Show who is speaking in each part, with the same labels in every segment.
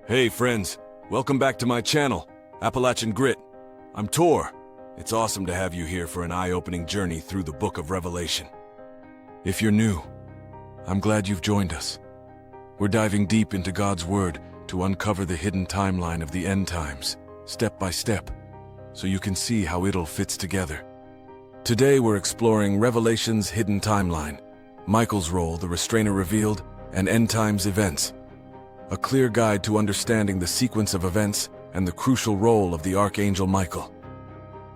Speaker 1: Hey friends, welcome back to my channel, Appalachian Grit. I'm Tor. It's awesome to have you here for an eye-opening journey through the book of Revelation. If you're new, I'm glad you've joined us. We're diving deep into God's Word to uncover the hidden timeline of the end times, step by step, so you can see how it all fits together. Today we're exploring Revelation's hidden timeline, Michael's role, the Restrainer revealed, and end times events. A clear guide to understanding the sequence of events and the crucial role of the Archangel Michael.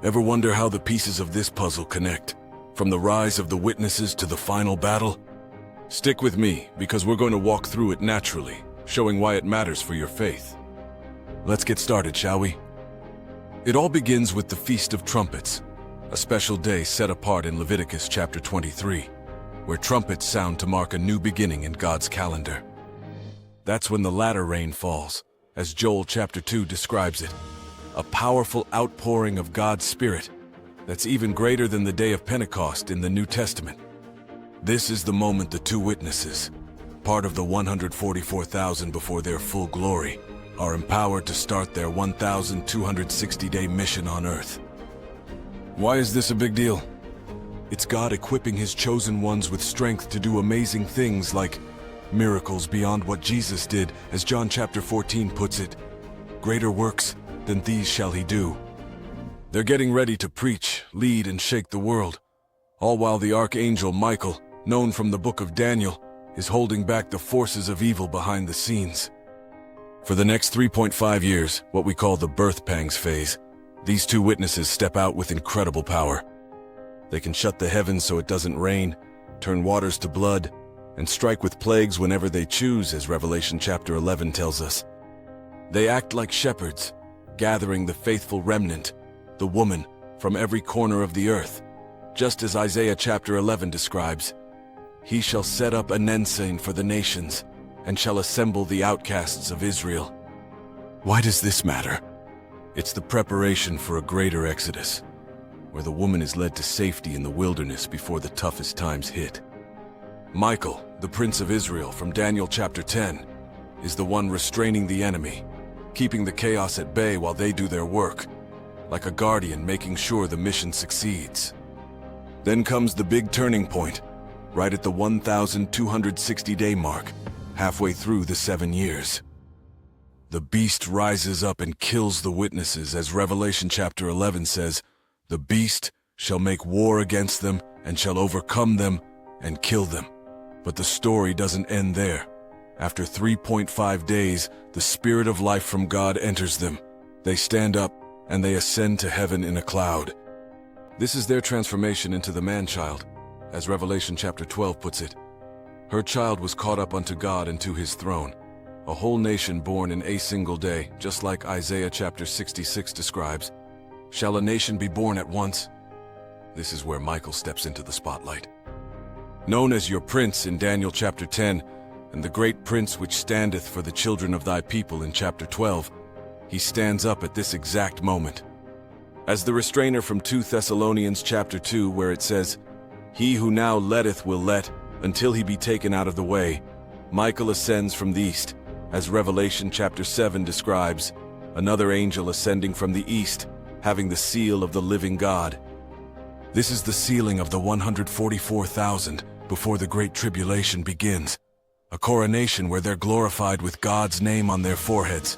Speaker 1: Ever wonder how the pieces of this puzzle connect, from the rise of the witnesses to the final battle? Stick with me, because we're going to walk through it naturally, showing why it matters for your faith. Let's get started, shall we? It all begins with the Feast of Trumpets, a special day set apart in Leviticus chapter 23, where trumpets sound to mark a new beginning in God's calendar. That's when the latter rain falls, as Joel chapter 2 describes it, a powerful outpouring of God's Spirit that's even greater than the day of Pentecost in the New Testament. This is the moment the two witnesses, part of the 144,000 before their full glory, are empowered to start their 1,260-day mission on earth. Why is this a big deal? It's God equipping His chosen ones with strength to do amazing things like miracles beyond what Jesus did, as John chapter 14 puts it. Greater works than these shall He do. They're getting ready to preach, lead, and shake the world, all while the Archangel Michael, known from the book of Daniel, is holding back the forces of evil behind the scenes. For the next 3.5 years, what we call the birth pangs phase, these two witnesses step out with incredible power. They can shut the heavens so it doesn't rain, turn waters to blood, and strike with plagues whenever they choose, as Revelation chapter 11 tells us. They act like shepherds, gathering the faithful remnant, the woman, from every corner of the earth. Just as Isaiah chapter 11 describes, He shall set up an ensign for the nations, and shall assemble the outcasts of Israel. Why does this matter? It's the preparation for a greater exodus, where the woman is led to safety in the wilderness before the toughest times hit. Michael, the Prince of Israel from Daniel chapter 10, is the one restraining the enemy, keeping the chaos at bay while they do their work, like a guardian making sure the mission succeeds. Then comes the big turning point, right at the 1,260-day mark, halfway through the 7 years. The beast rises up and kills the witnesses, as Revelation chapter 11 says, "The beast shall make war against them and shall overcome them and kill them." But the story doesn't end there. After 3.5 days, the Spirit of life from God enters them. They stand up and they ascend to heaven in a cloud. This is their transformation into the man-child, as Revelation chapter 12 puts it. Her child was caught up unto God and to His throne, a whole nation born in a single day, just like Isaiah chapter 66 describes. Shall a nation be born at once? This is where Michael steps into the spotlight. Known as your prince in Daniel chapter 10, and the great prince which standeth for the children of thy people in chapter 12, he stands up at this exact moment. As the restrainer from 2 Thessalonians chapter 2, where it says, "He who now letteth will let, until he be taken out of the way," Michael ascends from the east, as Revelation chapter 7 describes, another angel ascending from the east, having the seal of the living God. This is the sealing of the 144,000 before the Great Tribulation begins, a coronation where they're glorified with God's name on their foreheads.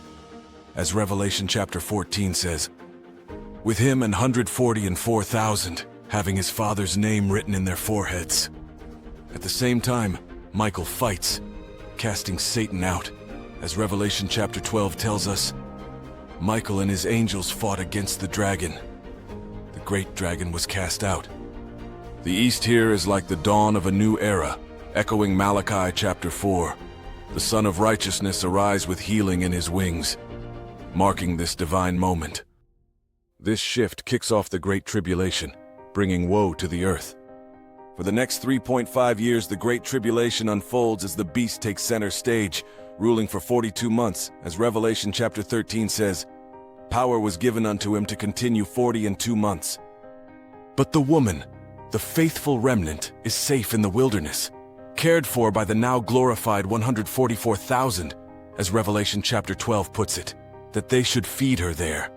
Speaker 1: As Revelation chapter 14 says, "With Him 144,000, having His Father's name written in their foreheads." At the same time, Michael fights, casting Satan out. As Revelation chapter 12 tells us, Michael and his angels fought against the dragon. The great dragon was cast out. The East here is like the dawn of a new era, echoing Malachi chapter 4. The Son of Righteousness arise with healing in His wings, marking this divine moment. This shift kicks off the Great Tribulation, bringing woe to the earth. For the next 3.5 years, the Great Tribulation unfolds as the beast takes center stage, ruling for 42 months, as Revelation chapter 13 says, "Power was given unto Him to continue 42 months. But the woman, the faithful remnant, is safe in the wilderness, cared for by the now glorified 144,000, as Revelation chapter 12 puts it, that they should feed her there.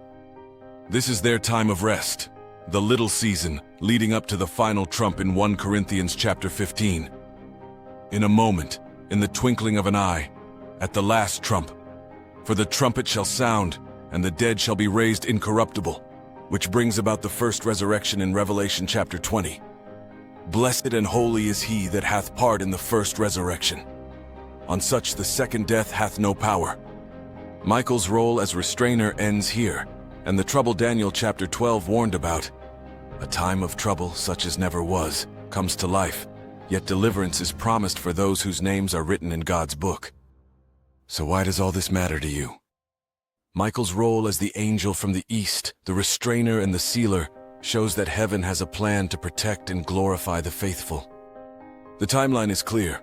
Speaker 1: This is their time of rest, the little season leading up to the final trump in 1 Corinthians chapter 15. In a moment, in the twinkling of an eye, at the last trump, for the trumpet shall sound, and the dead shall be raised incorruptible, which brings about the first resurrection in Revelation chapter 20. Blessed and holy is he that hath part in the first resurrection. On such the second death hath no power. Michael's role as Restrainer ends here, and the trouble Daniel chapter 12 warned about. A time of trouble such as never was comes to life, yet deliverance is promised for those whose names are written in God's book. So why does all this matter to you? Michael's role as the angel from the east, the restrainer and the sealer, shows that heaven has a plan to protect and glorify the faithful. The timeline is clear.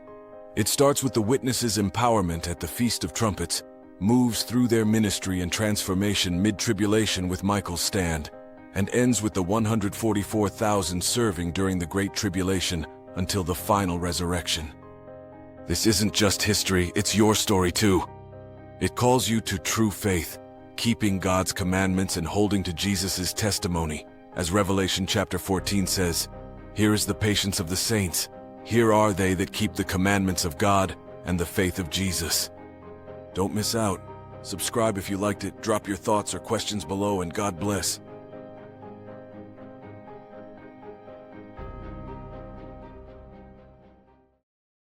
Speaker 1: It starts with the witnesses' empowerment at the Feast of Trumpets, moves through their ministry and transformation mid-tribulation with Michael's stand, and ends with the 144,000 serving during the Great Tribulation until the final resurrection. This isn't just history, it's your story too. It calls you to true faith, keeping God's commandments and holding to Jesus' testimony. As Revelation chapter 14 says, "Here is the patience of the saints. Here are they that keep the commandments of God and the faith of Jesus." Don't miss out. Subscribe if you liked it, drop your thoughts or questions below, and God bless.